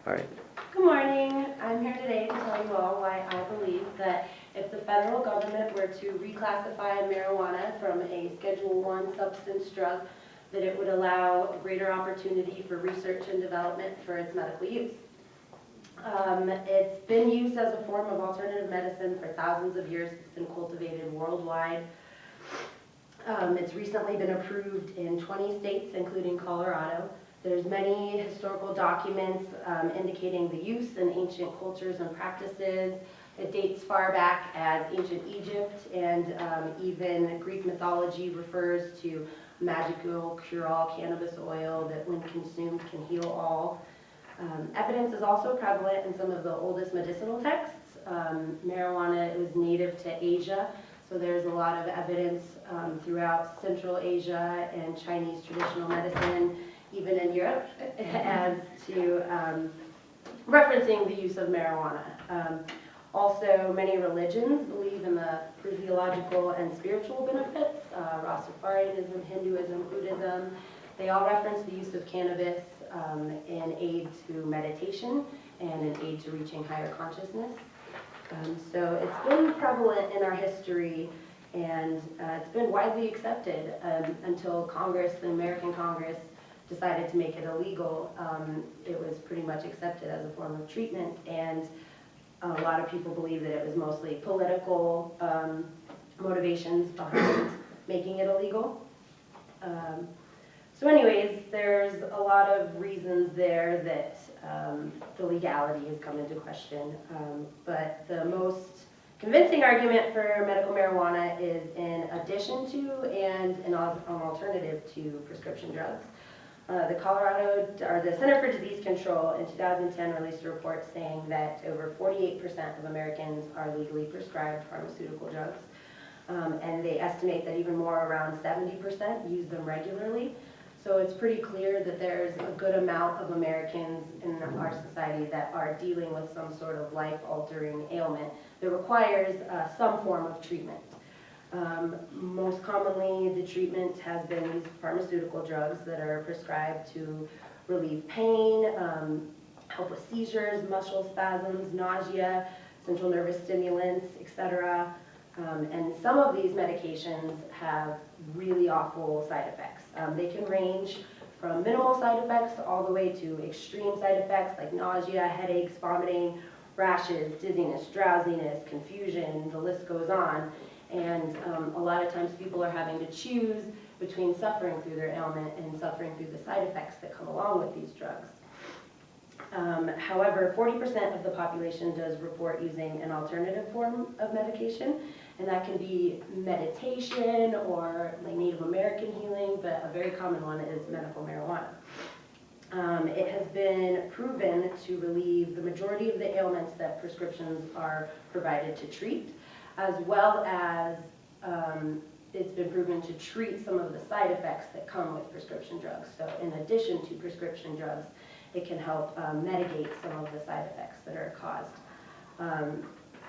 All right. Good morning. I'm here today to tell you all why I believe that if the federal government were to reclassify marijuana from a Schedule I substance drug, that it would allow greater opportunity for research and development for its medical use. It's been used as a form of alternative medicine for thousands of years. It's been cultivated worldwide. It's recently been approved in 20 states, including Colorado. There's many historical documents indicating the use in ancient cultures and practices. It dates far back as ancient Egypt, and even Greek mythology refers to magical cure-all cannabis oil that when consumed can heal all. Evidence is also prevalent in some of the oldest medicinal texts. Marijuana was native to Asia, so there's a lot of evidence throughout Central Asia and Chinese traditional medicine, even in Europe, as to referencing the use of marijuana. Also, many religions believe in the physiological and spiritual benefits. Rastafarianism, Hinduism, Buddhism, they all reference the use of cannabis in aid to meditation and in aid to reaching higher consciousness. So it's been prevalent in our history, and it's been widely accepted until Congress, the American Congress, decided to make it illegal. It was pretty much accepted as a form of treatment, and a lot of people believe that it was mostly political motivations behind making it illegal. So anyways, there's a lot of reasons there that the legality has come into question, but the most convincing argument for medical marijuana is in addition to and an alternative to prescription drugs. The Center for Disease Control in 2010 released a report saying that over 48% of Americans are legally prescribed pharmaceutical drugs, and they estimate that even more, around 70%, use them regularly. So it's pretty clear that there's a good amount of Americans in our society that are dealing with some sort of life-altering ailment that requires some form of treatment. Most commonly, the treatment has been these pharmaceutical drugs that are prescribed to relieve pain, help with seizures, muscle spasms, nausea, central nervous stimulants, etc. And some of these medications have really awful side effects. They can range from minimal side effects all the way to extreme side effects like nausea, headaches, vomiting, rashes, dizziness, drowsiness, confusion, the list goes on. And a lot of times people are having to choose between suffering through their ailment and suffering through the side effects that come along with these drugs. However, 40% of the population does report using an alternative form of medication, and that can be meditation or like Native American healing, but a very common one is medical marijuana. It has been proven to relieve the majority of the ailments that prescriptions are provided to treat, as well as it's been proven to treat some of the side effects that come with prescription drugs. So in addition to prescription drugs, it can help mitigate some of the side effects that are caused.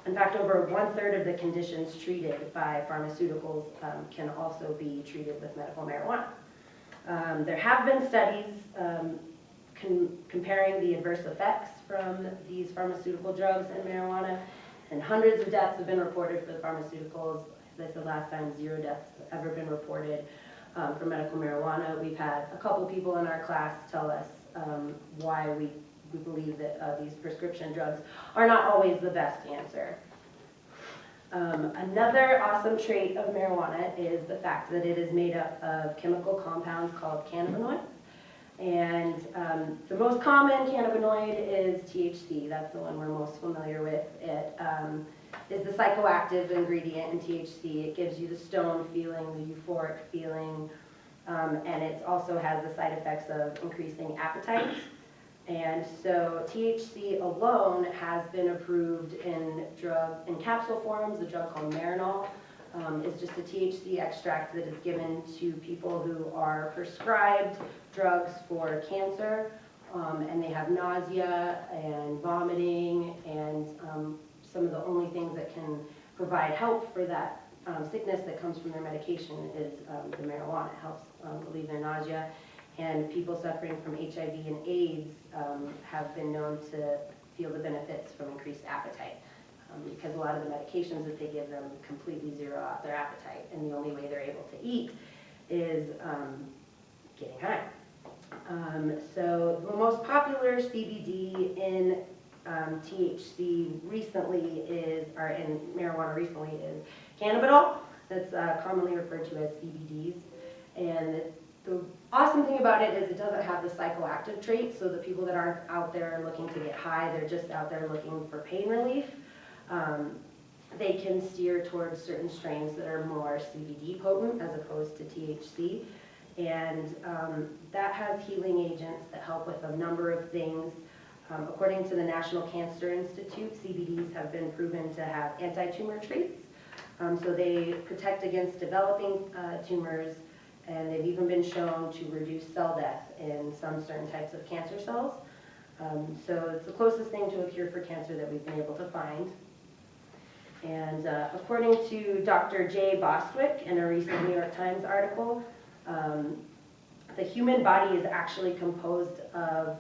In fact, over 1/3 of the conditions treated by pharmaceuticals can also be treated with medical marijuana. There have been studies comparing the adverse effects from these pharmaceutical drugs and marijuana, and hundreds of deaths have been reported for the pharmaceuticals. As I said last time, 0 deaths have ever been reported for medical marijuana. We've had a couple people in our class tell us why we believe that these prescription drugs are not always the best answer. Another awesome trait of marijuana is the fact that it is made up of chemical compounds called cannabinoids. And the most common cannabinoid is THC. That's the one we're most familiar with. It is the psychoactive ingredient in THC. It gives you the stone feeling, the euphoric feeling, and it also has the side effects of increasing appetite. And so THC alone has been approved in capsule forms. A drug called Marinol is just a THC extract that is given to people who are prescribed drugs for cancer, and they have nausea and vomiting, and some of the only things that can provide help for that sickness that comes from their medication is the marijuana. It helps relieve their nausea. And people suffering from HIV and AIDS have been known to feel the benefits from increased appetite because a lot of the medications that they give them completely zero out their appetite, and the only way they're able to eat is getting high. So the most popular CBD in THC recently is, or in marijuana recently, is cannabinol. That's commonly referred to as CBDs. And the awesome thing about it is it doesn't have the psychoactive traits, so the people that aren't out there looking to get high, they're just out there looking for pain relief. They can steer towards certain strains that are more CBD potent as opposed to THC. And that has healing agents that help with a number of things. According to the National Cancer Institute, CBDs have been proven to have anti-tumor traits. So they protect against developing tumors, and they've even been shown to reduce cell death in some certain types of cancer cells. So it's the closest thing to a cure for cancer that we've been able to find. And according to Dr. Jay Bostwick in a recent New York Times article, the human body is actually composed of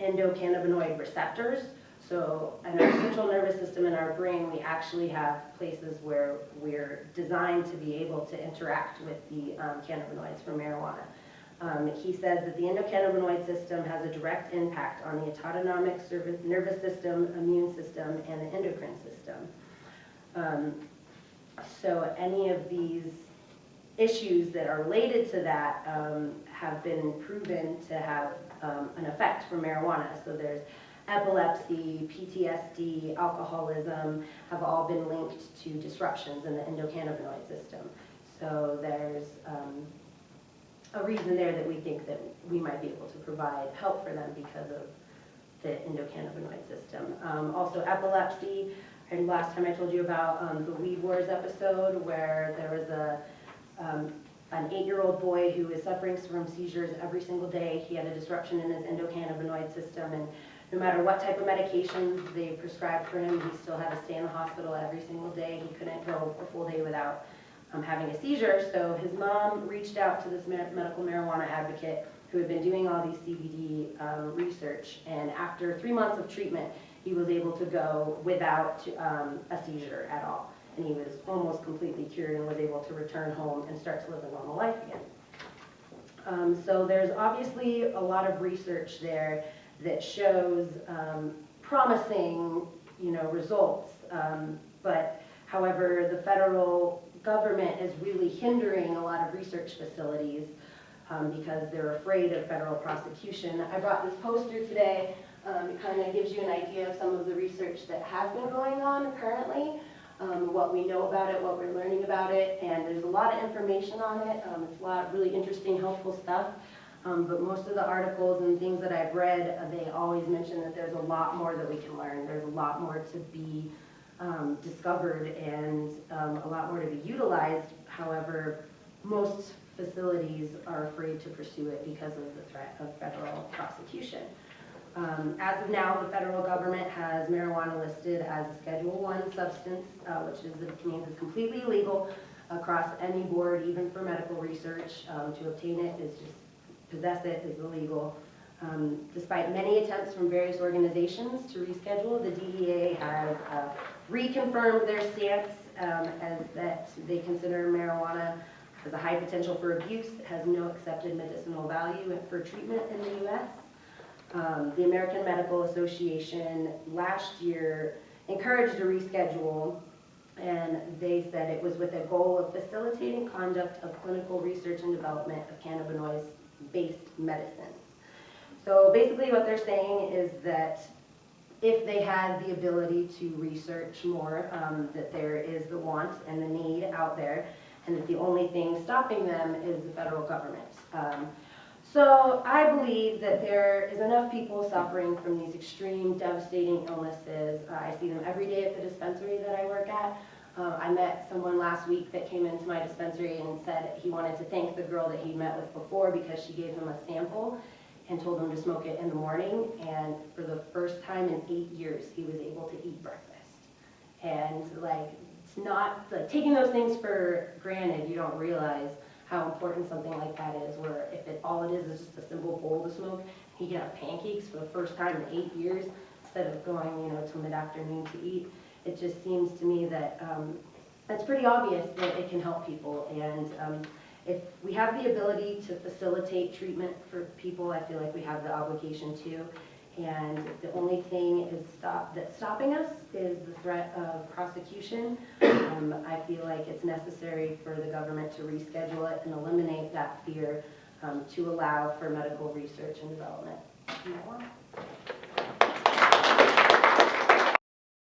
endocannabinoid receptors. So in our central nervous system in our brain, we actually have places where we're designed to be able to interact with the cannabinoids from marijuana. He says that the endocannabinoid system has a direct impact on the autonomic nervous system, immune system, and the endocrine system. So any of these issues that are related to that have been proven to have an effect from marijuana. So there's epilepsy, PTSD, alcoholism have all been linked to disruptions in the endocannabinoid system. So there's a reason there that we think that we might be able to provide help for them because of the endocannabinoid system. Also epilepsy, and last time I told you about the Weed Wars episode where there was an 8-year-old boy who is suffering from seizures every single day. He had a disruption in his endocannabinoid system, and no matter what type of medications they prescribed for him, he still had to stay in the hospital every single day. He couldn't go a full day without having a seizure. So his mom reached out to this medical marijuana advocate who had been doing all these CBD research, and after 3 months of treatment, he was able to go without a seizure at all. And he was almost completely cured and was able to return home and start to live a normal life again. So there's obviously a lot of research there that shows promising, results. But however, the federal government is really hindering a lot of research facilities because they're afraid of federal prosecution. I brought this poster today. It kind of gives you an idea of some of the research that has been going on currently. What we know about it, what we're learning about it, and there's a lot of information on it. It's a lot of really interesting, helpful stuff. But most of the articles and things that I've read, they always mention that there's a lot more that we can learn. There's a lot more to be discovered and a lot more to be utilized. However, most facilities are afraid to pursue it because of the threat of federal prosecution. As of now, the federal government has marijuana listed as a Schedule I substance, which means it's completely illegal across any board, even for medical research. To obtain it is just, possess it is illegal. Despite many attempts from various organizations to reschedule, the DEA has reconfirmed their stance as that they consider marijuana has a high potential for abuse, has no accepted medicinal value for treatment in the U.S. The American Medical Association last year encouraged a reschedule, and they said it was with the goal of facilitating conduct of clinical research and development of cannabinoid-based medicines. So basically what they're saying is that if they had the ability to research more, that there is the want and the need out there, and that the only thing stopping them is the federal government. So I believe that there is enough people suffering from these extreme, devastating illnesses. I see them every day at the dispensary that I work at. I met someone last week that came into my dispensary and said he wanted to thank the girl that he met with before because she gave him a sample and told him to smoke it in the morning. And for the first time in 8 years, he was able to eat breakfast. And it's not, taking those things for granted, you don't realize how important something like that is, where if all it is just a simple bowl to smoke, he can have pancakes for the first time in 8 years instead of going, to mid-afternoon to eat. It just seems to me that it's pretty obvious that it can help people, and if we have the ability to facilitate treatment for people, I feel like we have the obligation to. And the only thing that's stopping us is the threat of prosecution. I feel like it's necessary for the government to reschedule it and eliminate that fear to allow for medical research and development.